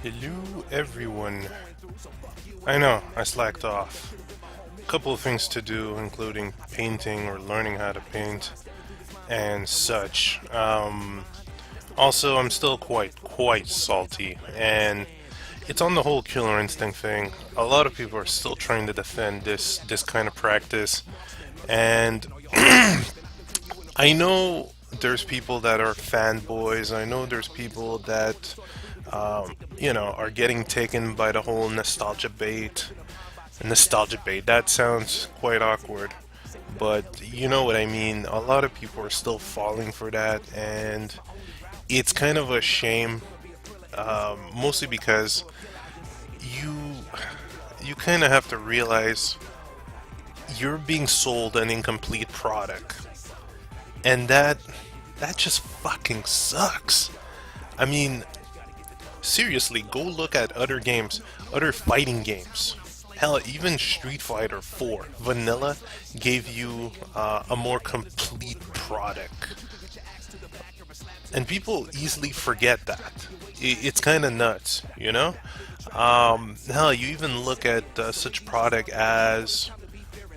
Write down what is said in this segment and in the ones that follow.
Hello, everyone. I know, I slacked off. A couple of things to do, including painting or learning how to paint and such. Also, I'm still quite salty, and it's on the whole killer instinct thing. A lot of people are still trying to defend this kind of practice, and I know there's people that are fanboys. I know there's people that are getting taken by the whole nostalgia bait. Nostalgia bait, that sounds quite awkward, but you know what I mean. A lot of people are still falling for that, and it's kind of a shame, mostly because you you kind of have to realize you're being sold an incomplete product, and that just fucking sucks. I mean, seriously, go look at other games, other fighting games. Hell, even Street Fighter 4 Vanilla gave you a more complete product. And people easily forget that. It's kind of nuts, you know? Hell, you even look at such product as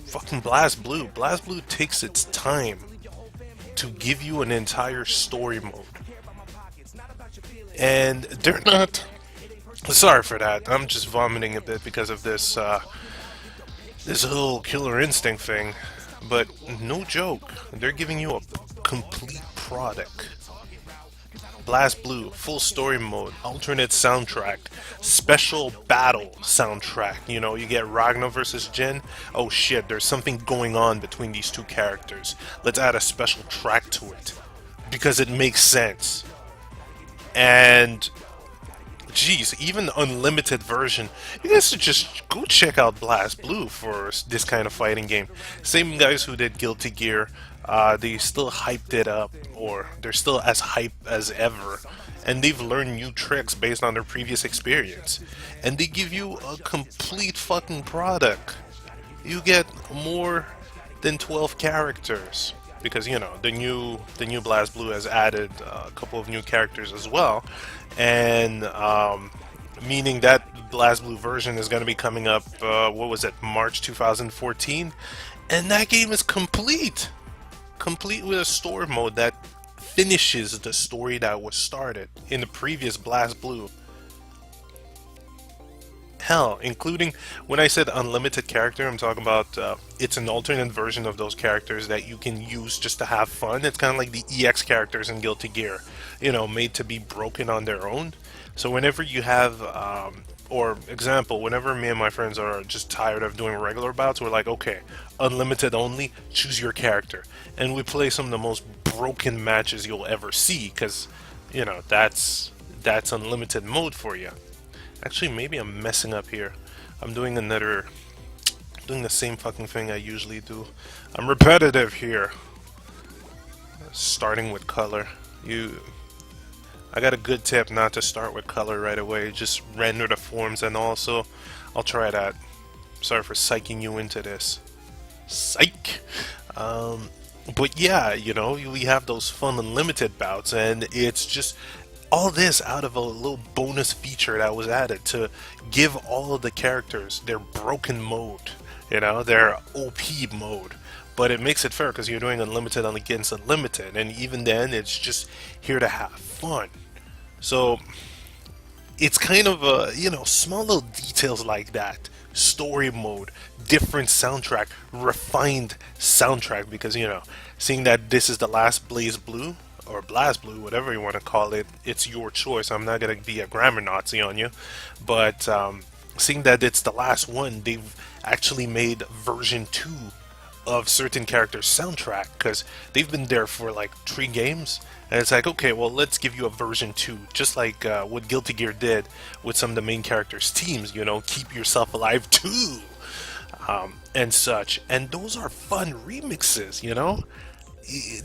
fucking Blast Blue. Blast Blue takes its time to give you an entire story mode. And they're not. Sorry for that. I'm just vomiting a bit because of this whole killer instinct thing. But no joke, they're giving you a complete product. Blast Blue, full story mode, alternate soundtrack, special battle soundtrack. You know, you get Ragnar versus Jin. Oh shit, there's something going on between these two characters. Let's add a special track to it because it makes sense. And geez, even the unlimited version, you guys should just go check out Blast Blue for this kind of fighting game. Same guys who did Guilty Gear, they still hyped it up, or they're still as hype as ever, and they've learned new tricks based on their previous experience, and they give you a complete fucking product. You get more than 12 characters because the new Blast Blue has added a couple of new characters as well, and meaning that Blast Blue version is going to be coming up. What was it, March 2014? And that game is complete with a story mode that finishes the story that was started in the previous Blast Blue. Hell, including when I said unlimited character, I'm talking about it's an alternate version of those characters that you can use just to have fun. It's kind of like the EX characters in Guilty Gear, made to be broken on their own. So whenever you have, or example, whenever me and my friends are just tired of doing regular bouts, we're like, okay, unlimited only, choose your character, and we play some of the most broken matches you'll ever see, because that's unlimited mode for you. Actually, maybe I'm messing up here. I'm doing doing the same fucking thing I usually do. I'm repetitive here. Starting with color. I got a good tip not to start with color right away. Just render the forms, and also, I'll try that. Sorry for psyching you into this. Psych! But yeah, we have those fun unlimited bouts, and it's just all this out of a little bonus feature that was added to give all of the characters their broken mode, their OP mode. But it makes it fair because you're doing unlimited against unlimited, and even then, it's just here to have fun. So it's kind of small little details like that. Story mode, different soundtrack, refined soundtrack, because seeing that this is the last Blaze Blue or Blast Blue, whatever you want to call it, it's your choice. I'm not gonna be a grammar Nazi on you, but seeing that it's the last one, they've actually made version 2 of certain characters' soundtrack because they've been there for like 3 games, and it's like, okay, well, let's give you a version 2, just like what Guilty Gear did with some of the main characters' teams. Keep yourself alive too, and such. And those are fun remixes.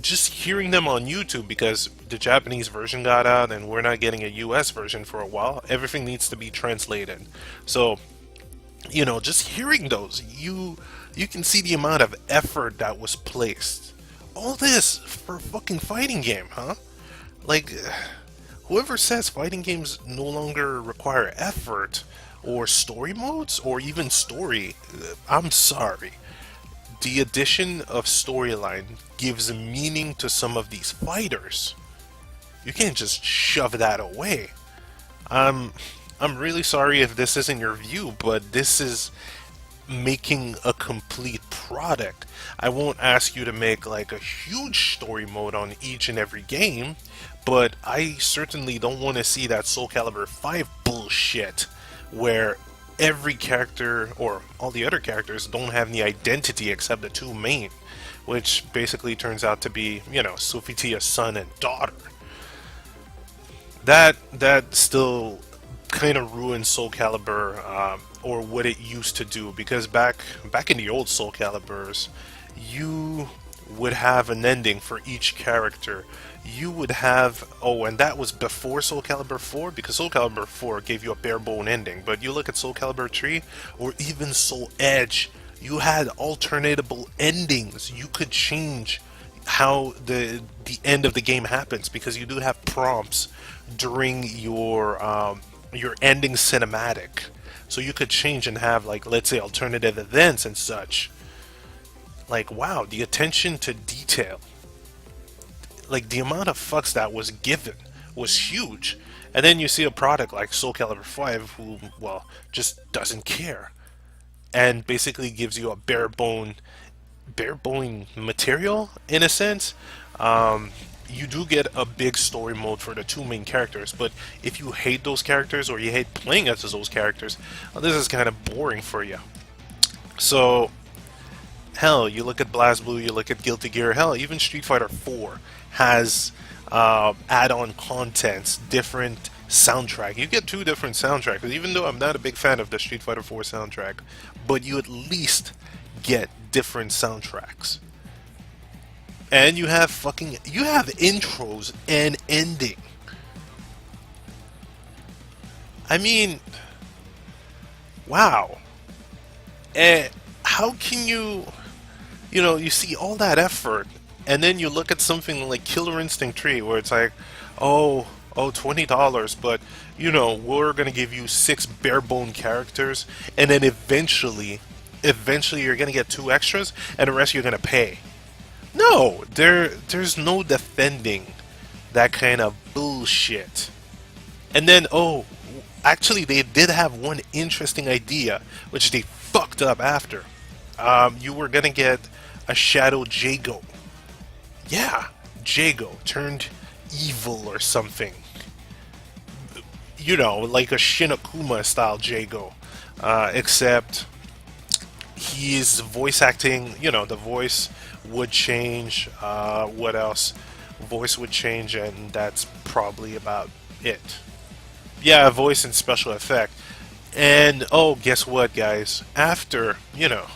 Just hearing them on YouTube, because the Japanese version got out and we're not getting a US version for a while. Everything needs to be translated. So, just hearing those, you can see the amount of effort that was placed. All this for a fucking fighting game, huh? Like, Whoever says fighting games no longer require effort, or story modes, or even story, I'm sorry. The addition of storyline gives meaning to some of these fighters. You can't just shove that away. I'm I'm really sorry if this isn't your view, but this is making a complete product. I won't ask you to make like a huge story mode on each and every game, but I certainly don't want to see that Soul Calibur 5 bullshit where every character or all the other characters don't have any identity except the two main, which basically turns out to be, Sufitia's son and daughter. That still kind of ruined Soul Calibur, or what it used to do, because back in the old Soul Caliburs, you would have an ending for each character. You would have, oh, and that was before Soul Calibur 4, because Soul Calibur 4 gave you a bare bone ending. But you look at Soul Calibur 3 or even Soul Edge, you had alternatable endings. You could change how the end of the game happens, because you do have prompts during your ending cinematic, so you could change and have, like, let's say, alternative events and such. Like, wow, the attention to detail, like the amount of fucks that was given was huge. And then you see a product like Soul Calibur 5 who, well, just doesn't care and basically gives you a bare bone material in a sense. You do get a big story mode for the two main characters, but if you hate those characters or you hate playing as those characters, well, this is kind of boring for you. So, hell, you look at BlazBlue, you look at Guilty Gear, hell, even Street Fighter 4 has add-on contents, different soundtrack. You get two different soundtracks, even though I'm not a big fan of the Street Fighter 4 soundtrack, but you at least get different soundtracks. And you have intros and ending. I mean, wow. And how can you see all that effort, and then you look at something like Killer Instinct 3, where it's like, $20, but we're gonna give you 6 bare bone characters, and then eventually you're gonna get 2 extras, and the rest you're gonna pay. No, there's no defending that kind of bullshit. And then, actually, they did have one interesting idea, which they fucked up after. You were gonna get a Shadow Jago. Yeah, Jago turned evil or something. Like a Shin Akuma style Jago. Except he's voice acting, the voice would change. What else? Voice would change, and that's probably about it. Yeah, voice and special effect. And guess what, guys? After,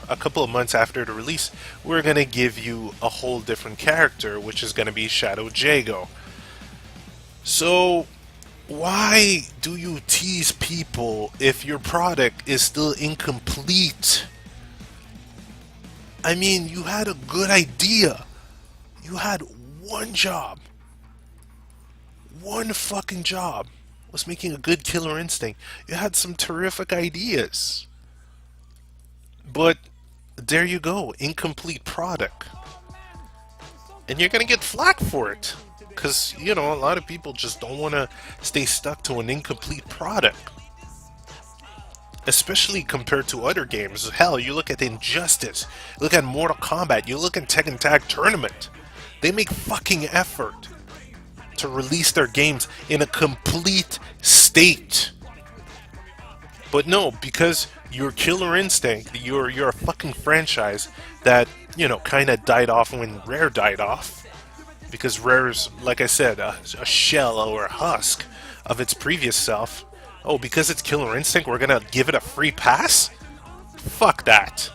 a couple of months after the release, we're gonna give you a whole different character, which is gonna be Shadow Jago. So, why do you tease people if your product is still incomplete? I mean, you had a good idea. You had one job. One fucking job. Was making a good Killer Instinct. You had some terrific ideas. But there you go, incomplete product. And you're gonna get flack for it. Because, a lot of people just don't want to stay stuck to an incomplete product. Especially compared to other games. Hell, you look at Injustice, you look at Mortal Kombat, you look at Tekken Tag Tournament. They make fucking effort to release their games in a complete state. But no, because you're Killer Instinct, you're a fucking franchise that, kind of died off when Rare died off. Because Rare's, like I said, a shell or a husk of its previous self. Oh, because it's Killer Instinct, we're gonna give it a free pass? Fuck that.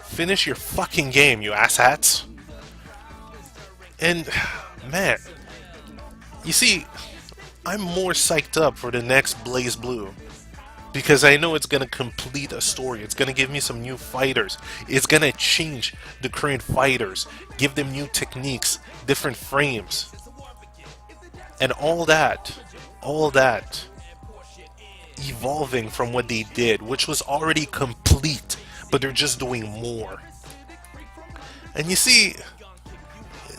Finish your fucking game, you asshats. And, man, you see, I'm more psyched up for the next BlazBlue. Because I know it's gonna complete a story. It's gonna give me some new fighters. It's gonna change the current fighters. Give them new techniques, different frames. And all that evolving from what they did, which was already complete, but they're just doing more. And you see,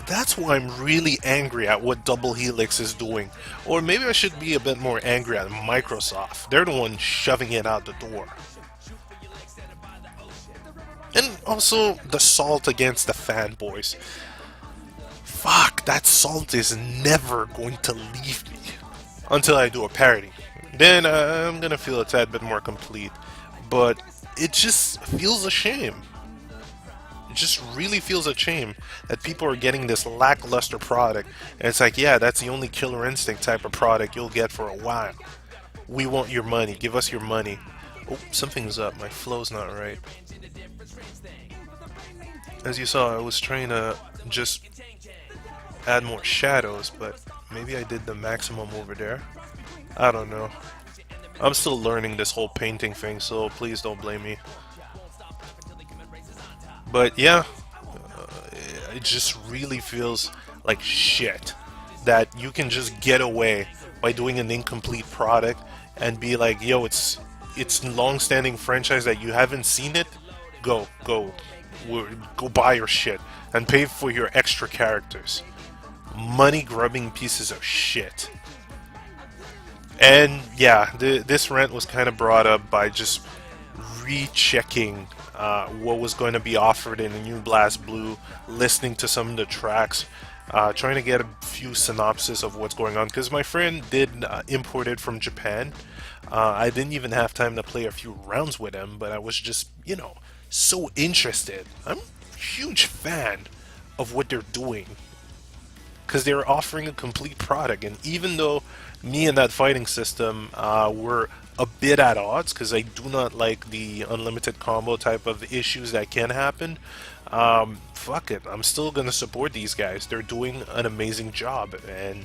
that's why I'm really angry at what Double Helix is doing. Or maybe I should be a bit more angry at Microsoft. They're the one shoving it out the door. And also the salt against the fanboys. Fuck, that salt is never going to leave me until I do a parody. Then I'm gonna feel a tad bit more complete. But it just feels a shame. It just really feels a shame that people are getting this lackluster product. And it's like, yeah, that's the only Killer Instinct type of product you'll get for a while. We want your money. Give us your money. Oh, something's up. My flow's not right. As you saw, I was trying to just add more shadows, but maybe I did the maximum over there. I don't know. I'm still learning this whole painting thing, so please don't blame me. But yeah, it just really feels like shit that you can just get away by doing an incomplete product and be like, yo, it's long-standing franchise that you haven't seen it. Go go buy your shit and pay for your extra characters. Money grubbing pieces of shit. And yeah, this rant was kind of brought up by just rechecking what was going to be offered in the new Blast Blue, listening to some of the tracks, trying to get a few synopsis of what's going on. Because my friend did import it from Japan. I didn't even have time to play a few rounds with him, but I was just, so interested. I'm a huge fan of what they're doing. Because they're offering a complete product, and even though me and that fighting system were a bit at odds, because I do not like the unlimited combo type of issues that can happen, fuck it, I'm still gonna support these guys. They're doing an amazing job, and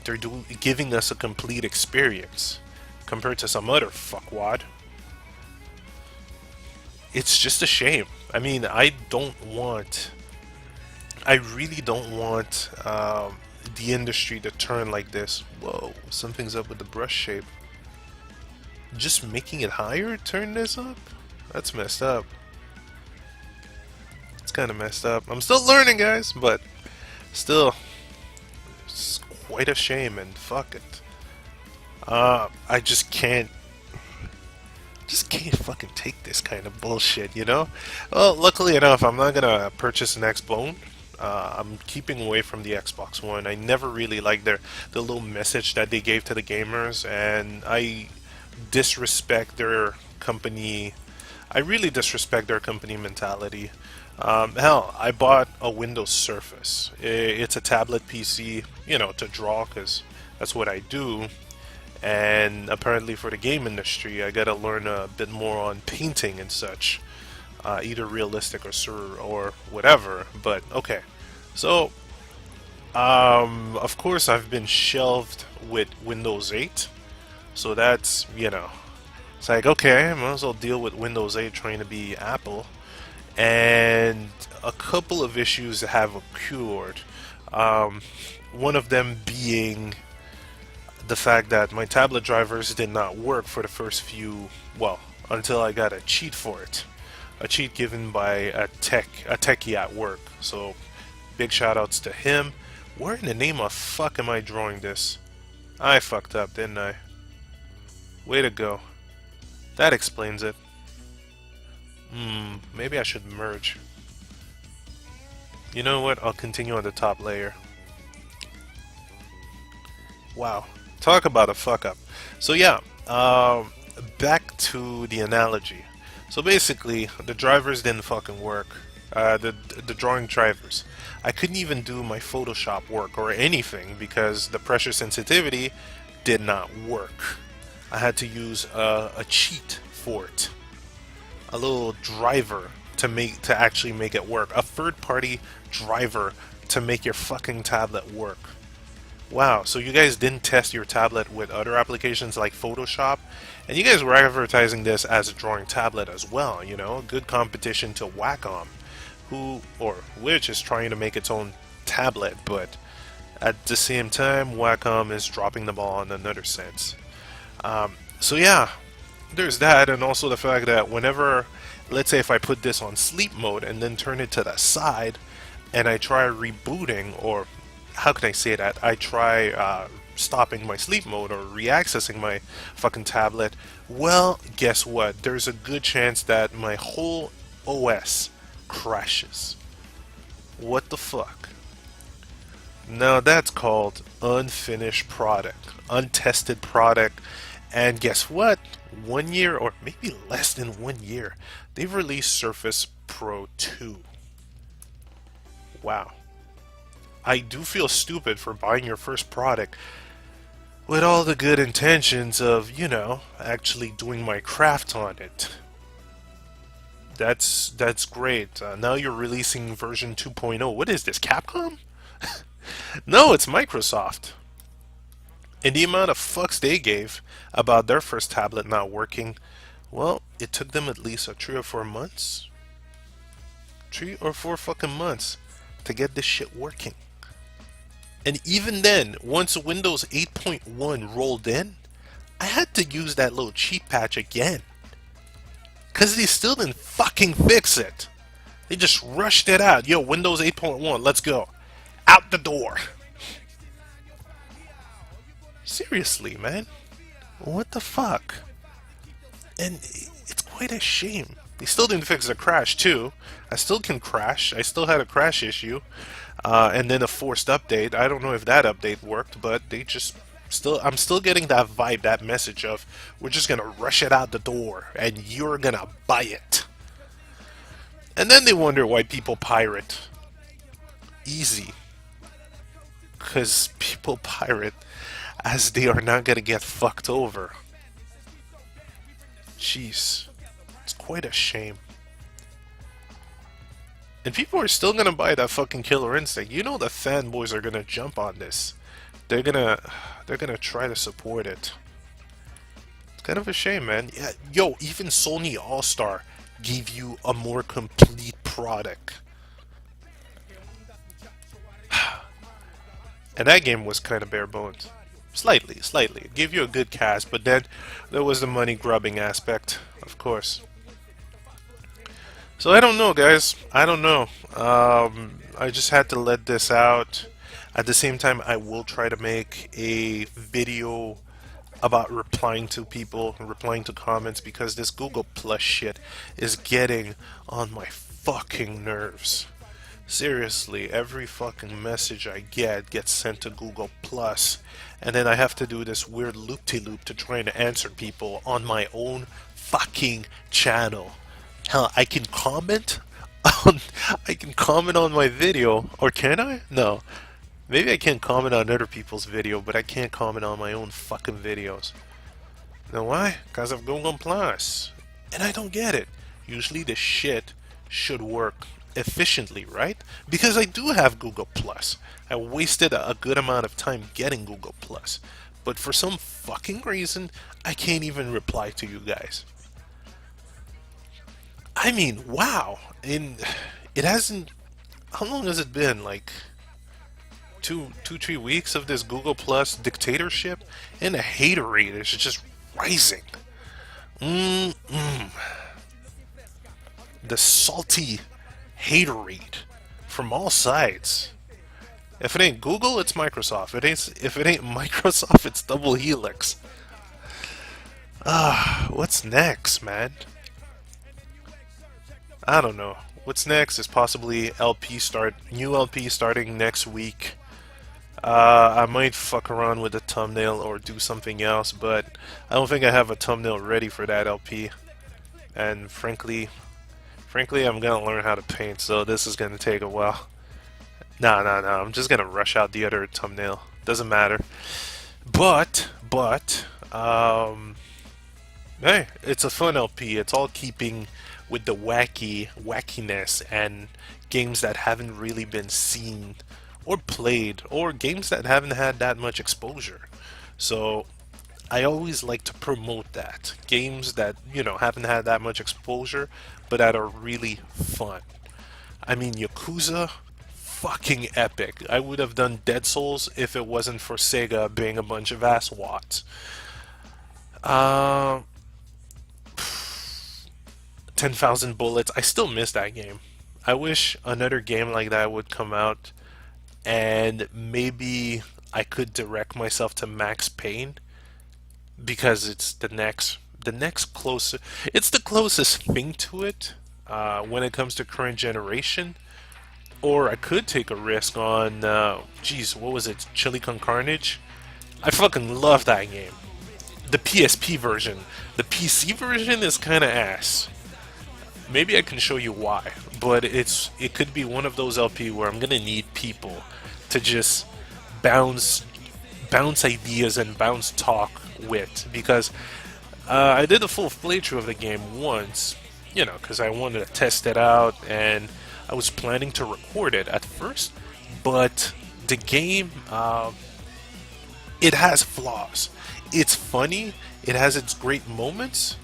they're giving us a complete experience compared to some other fuckwad. It's just a shame. I mean, I really don't want the industry to turn like this. Whoa, something's up with the brush shape. Just making it higher, turn this up? That's messed up. It's kind of messed up. I'm still learning, guys, but still, it's quite a shame, and fuck it. I just can't fucking take this kind of bullshit, you know? Well, luckily enough, I'm not gonna purchase an Xbone. I'm keeping away from the Xbox One. I never really liked the little message that they gave to the gamers, and I disrespect their company. I really disrespect their company mentality. Hell, I bought a Windows Surface. It's a tablet PC, to draw, because that's what I do. And apparently for the game industry, I gotta learn a bit more on painting and such. Either realistic or whatever, but okay. So, of course I've been shelved with Windows 8, so that's, it's like, okay, I might as well deal with Windows 8 trying to be Apple, and a couple of issues have occurred. One of them being the fact that my tablet drivers did not work for the first few, well, until I got a cheat for it. A cheat given by a techie at work. So, big shout outs to him. Where in the name of fuck am I drawing this? I fucked up, didn't I? Way to go. That explains it. Maybe I should merge. You know what? I'll continue on the top layer. Wow. Talk about a fuck up. So yeah, back to the analogy. So basically, the drivers didn't fucking work. The drawing drivers. I couldn't even do my Photoshop work or anything because the pressure sensitivity did not work. I had to use a cheat for it. A little driver to actually make it work. A third-party driver to make your fucking tablet work. Wow, so you guys didn't test your tablet with other applications like Photoshop? And you guys were advertising this as a drawing tablet as well, good competition to Wacom, which is trying to make its own tablet, but At the same time, Wacom is dropping the ball in another sense. So yeah, there's that, and also the fact that whenever, let's say if I put this on sleep mode and then turn it to the side, and I try rebooting, or how can I say that? I try stopping my sleep mode or reaccessing my fucking tablet. Well, guess what? There's a good chance that my whole OS crashes. What the fuck? Now that's called unfinished product, untested product. And guess what? 1 year, or maybe less than 1 year, they've released Surface Pro 2. Wow. I do feel stupid for buying your first product with all the good intentions of, actually doing my craft on it. That's great. Now you're releasing version 2.0. What is this, Capcom? No, it's Microsoft. And the amount of fucks they gave about their first tablet not working, well, it took them at least 3 or 4 months. 3 or 4 fucking months to get this shit working. And even then, once Windows 8.1 rolled in, I had to use that little cheat patch again. Because they still didn't fucking fix it. They just rushed it out. Yo, Windows 8.1, let's go. Out the door. Seriously, man. What the fuck? And it's quite a shame. They still didn't fix the crash, too. I still can crash. I still had a crash issue. And then a forced update. I don't know if that update worked, but they just I'm still getting that vibe, that message of we're just gonna rush it out the door and you're gonna buy it. And then they wonder why people pirate. Easy. Because people pirate as they are not gonna get fucked over. Jeez. It's quite a shame. And people are still gonna buy that fucking Killer Instinct. You know the fanboys are gonna jump on this. They're gonna try to support it. It's kind of a shame, man. Yeah, yo, even Sony All-Star gave you a more complete product. And that game was kind of bare bones. Slightly. It gave you a good cast, but then there was the money grubbing aspect, of course. So I don't know, guys. I don't know. I just had to let this out. At the same time, I will try to make a video about replying to people, replying to comments, because this Google Plus shit is getting on my fucking nerves. Seriously, every fucking message I get gets sent to Google Plus, and then I have to do this weird loop-de-loop to try and answer people on my own fucking channel. Hell, I can comment on my video, or can I? No. Maybe I can comment on other people's video, but I can't comment on my own fucking videos. You know why? Because of Google Plus. And I don't get it. Usually this shit should work efficiently, right? Because I do have Google Plus. I wasted a good amount of time getting Google Plus. But for some fucking reason, I can't even reply to you guys. I mean, wow. And it hasn't... How long has it been? Like... 3 weeks of this Google Plus dictatorship, and the haterade is just rising. The salty haterade from all sides. If it ain't Google, it's Microsoft. If it ain't Microsoft, it's Double Helix. What's next, man? I don't know. What's next is possibly new LP starting next week. I might fuck around with the thumbnail or do something else, but I don't think I have a thumbnail ready for that LP. And frankly, I'm gonna learn how to paint, so this is gonna take a while. Nah, I'm just gonna rush out the other thumbnail. Doesn't matter. But, hey, it's a fun LP. It's all keeping with the wackiness and games that haven't really been seen or played, or games that haven't had that much exposure. So I always like to promote that. Games that, haven't had that much exposure, but that are really fun. I mean, Yakuza, fucking epic. I would have done Dead Souls if it wasn't for Sega being a bunch of asswats. Uh, 10,000 Bullets. I still miss that game. I wish another game like that would come out and maybe I could direct myself to Max Payne because it's the next closest it's the closest thing to it when it comes to current generation. Or I could take a risk on geez, what was it? Chili Con Carnage? I fucking love that game. The PSP version. The PC version is kinda ass. Maybe I can show you why, but it could be one of those LP where I'm gonna need people to just bounce bounce ideas and bounce talk with because I did a full playthrough of the game once, because I wanted to test it out and I was planning to record it at first, but the game it has flaws. It's funny, it has its great moments,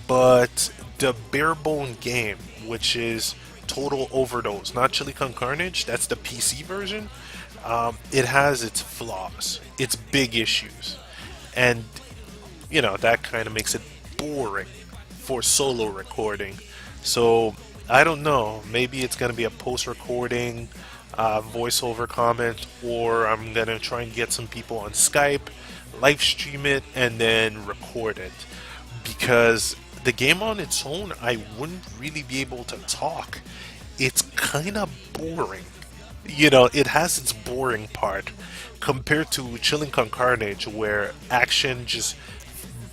but the bare bone game, which is Total Overdose, not Chili Con Carnage, that's the PC version, it has its flaws, its big issues, and that kind of makes it boring for solo recording. So I don't know. Maybe it's gonna be a post-recording voiceover comment, or I'm gonna try and get some people on Skype, live stream it, and then record it. Because the game on its own, I wouldn't really be able to talk. It's kind of boring. It has its boring part compared to Chilling Con Carnage, where action just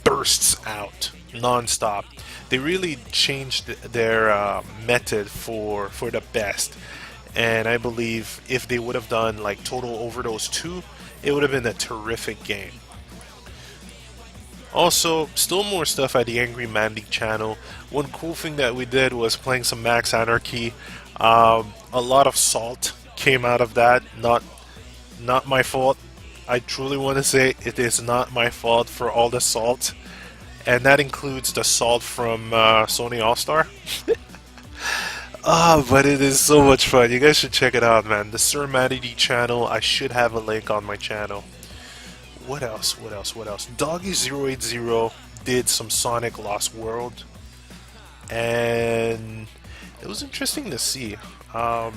bursts out nonstop. They really changed their method for the best, and I believe if they would have done like Total Overdose 2, it would have been a terrific game. Also, still more stuff at the Angry Mandy channel. One cool thing that we did was playing some Max Anarchy. A lot of salt came out of that. Not my fault. I truly want to say it is not my fault for all the salt, and that includes the salt from Sony All Star. But it is so much fun. You guys should check it out, man. The Sir Manity channel. I should have a link on my channel. What else? What else? What else? Doggy080 did some Sonic Lost World, and it was interesting to see. A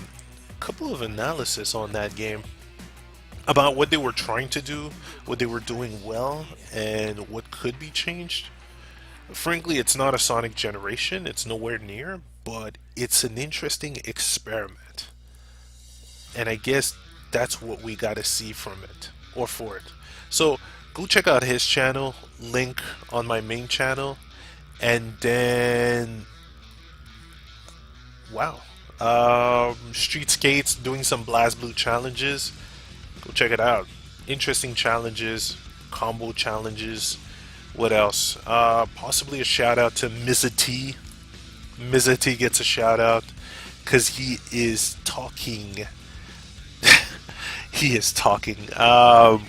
couple of analysis on that game about what they were trying to do, what they were doing well, and what could be changed. Frankly, it's not a Sonic generation, it's nowhere near, but it's an interesting experiment. And I guess that's what we gotta see from it, or for it. So, go check out his channel, link on my main channel, and then, wow. Street Skates doing some Blast Blue challenges. Go check it out. Interesting challenges, combo challenges. What else? Possibly a shout out to Mr. T. Mr. T gets a shout out because he is talking. He is talking. Wow,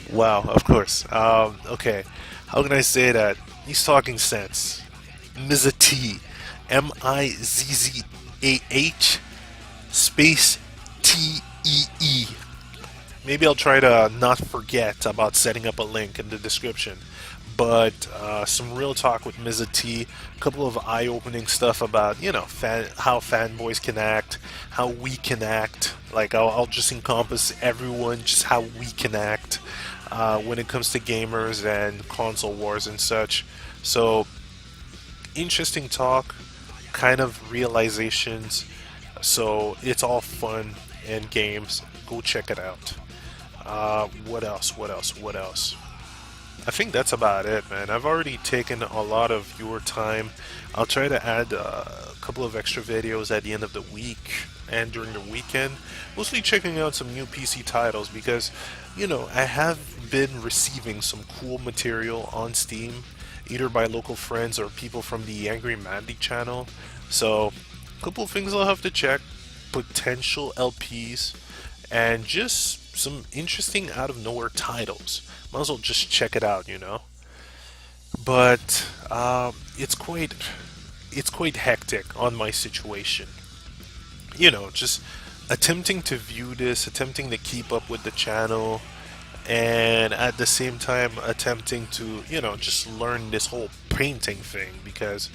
of course. Okay, how can I say that? He's talking sense. Mr. T. Mizzah space Tee. Maybe I'll try to not forget about setting up a link in the description. But some real talk with Mr. T, a couple of eye-opening stuff about how fanboys can act, how we can act. Like I'll just encompass everyone, just how we can act when it comes to gamers and console wars and such. So interesting talk, kind of realizations. So it's all fun and games. Go check it out. What else? What else? What else? I think that's about it, man. I've already taken a lot of your time. I'll try to add a couple of extra videos at the end of the week and during the weekend. Mostly checking out some new PC titles because, I have been receiving some cool material on Steam, either by local friends or people from the Angry Mandy channel. So, a couple of things I'll have to check. Potential LPs and just some interesting out of nowhere titles. Might as well just check it out, But it's quite hectic on my situation. Just attempting to view this, attempting to keep up with the channel, and at the same time attempting to, just learn this whole painting thing because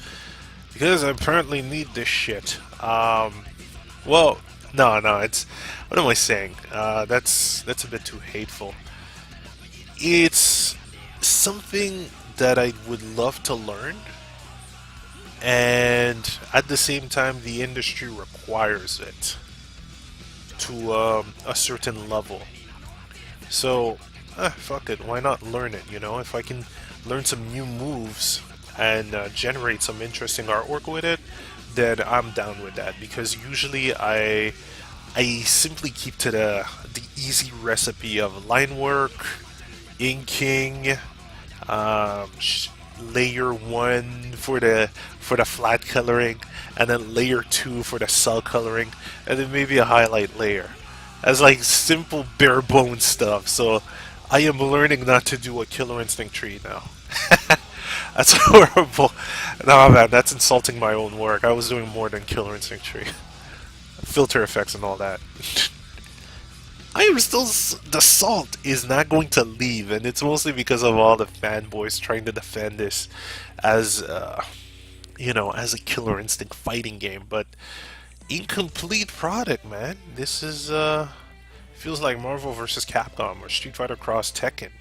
I apparently need this shit. Well, no, it's what am I saying? That's a bit too hateful. It's something that I would love to learn, and at the same time, the industry requires it to a certain level. So, fuck it, why not learn it? If I can learn some new moves and generate some interesting artwork with it, then I'm down with that. Because usually I simply keep to the easy recipe of line work, inking, layer one for the flat coloring, and then layer two for the cell coloring, and then maybe a highlight layer. As like simple bare bones stuff. So I am learning not to do a Killer Instinct tree now. That's horrible. No man, that's insulting my own work. I was doing more than Killer Instinct tree. Filter effects and all that. I am still. The salt is not going to leave, and it's mostly because of all the fanboys trying to defend this as, as a Killer Instinct fighting game. But incomplete product, man. This is feels like Marvel vs. Capcom or Street Fighter Cross Tekken.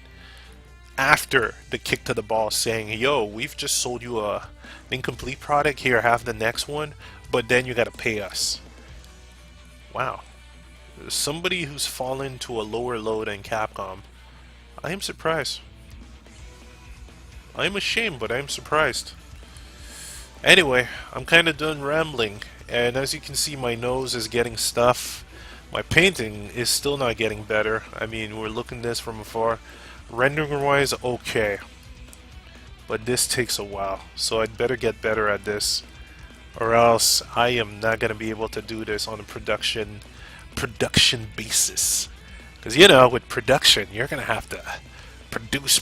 After the kick to the ball, saying, "Yo, we've just sold you a incomplete product. Here, have the next one, but then you got to pay us." Wow. Somebody who's fallen to a lower low than Capcom. I am surprised. I am ashamed, but I am surprised. Anyway, I'm kind of done rambling, and as you can see, my nose is getting stuff. My painting is still not getting better. I mean, we're looking at this from afar. Rendering-wise, okay. But this takes a while, so I'd better get better at this, or else I am not going to be able to do this on a production basis. Because, with production, you're going to have to produce.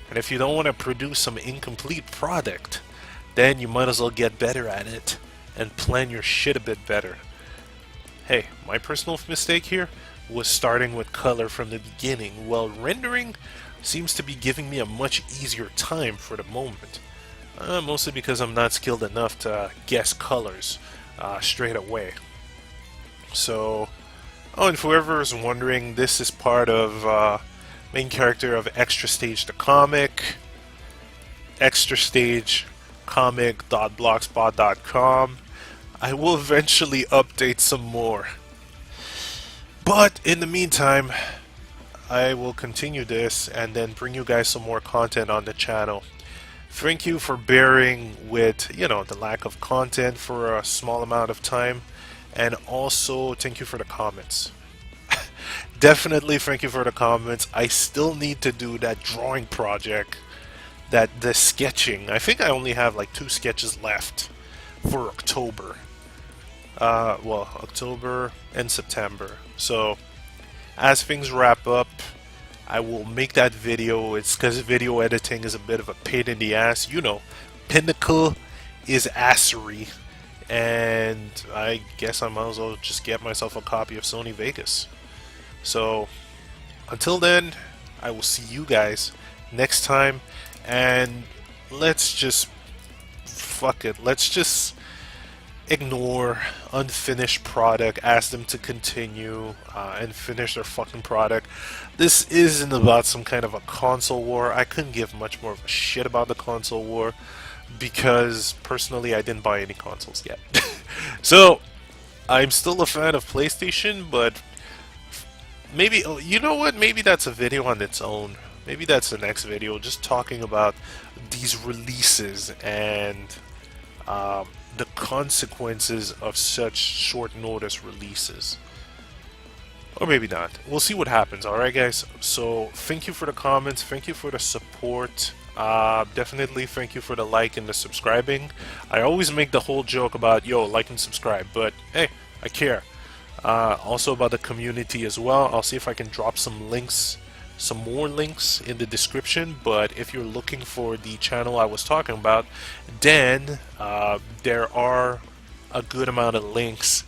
And if you don't want to produce some incomplete product, then you might as well get better at it and plan your shit a bit better. Hey, my personal mistake here was starting with color from the beginning, while rendering seems to be giving me a much easier time for the moment. Mostly because I'm not skilled enough to guess colors straight away. So, and for whoever is wondering, this is part of main character of Extra Stage the Comic, Extra Stage comic.blogspot.com. I will eventually update some more. But in the meantime, I will continue this and then bring you guys some more content on the channel. Thank you for bearing with, the lack of content for a small amount of time. And also, thank you for the comments. Definitely thank you for the comments. I still need to do that drawing project, the sketching. I think I only have like 2 sketches left for October. October and September. So, as things wrap up, I will make that video. It's because video editing is a bit of a pain in the ass. Pinnacle is assery. And I guess I might as well just get myself a copy of Sony Vegas. So, until then, I will see you guys next time. And let's just fuck it. Let's just ignore unfinished product, ask them to continue and finish their fucking product. This isn't about some kind of a console war. I couldn't give much more of a shit about the console war because personally I didn't buy any consoles yet. So I'm still a fan of PlayStation, but maybe, you know what, maybe that's a video on its own. Maybe that's the next video, just talking about these releases and the consequences of such short notice releases. Or maybe not. We'll see what happens, alright guys? So, thank you for the comments, thank you for the support. Definitely thank you for the like and the subscribing. I always make the whole joke about, yo, like and subscribe, but hey, I care. Also about the community as well. I'll see if I can drop some links, some more links in the description, but if you're looking for the channel I was talking about, then there are a good amount of links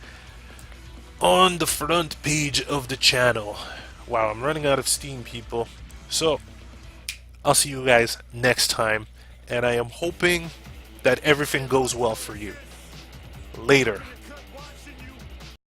on the front page of the channel. Wow, I'm running out of steam, people. So, I'll see you guys next time, and I am hoping that everything goes well for you. Later.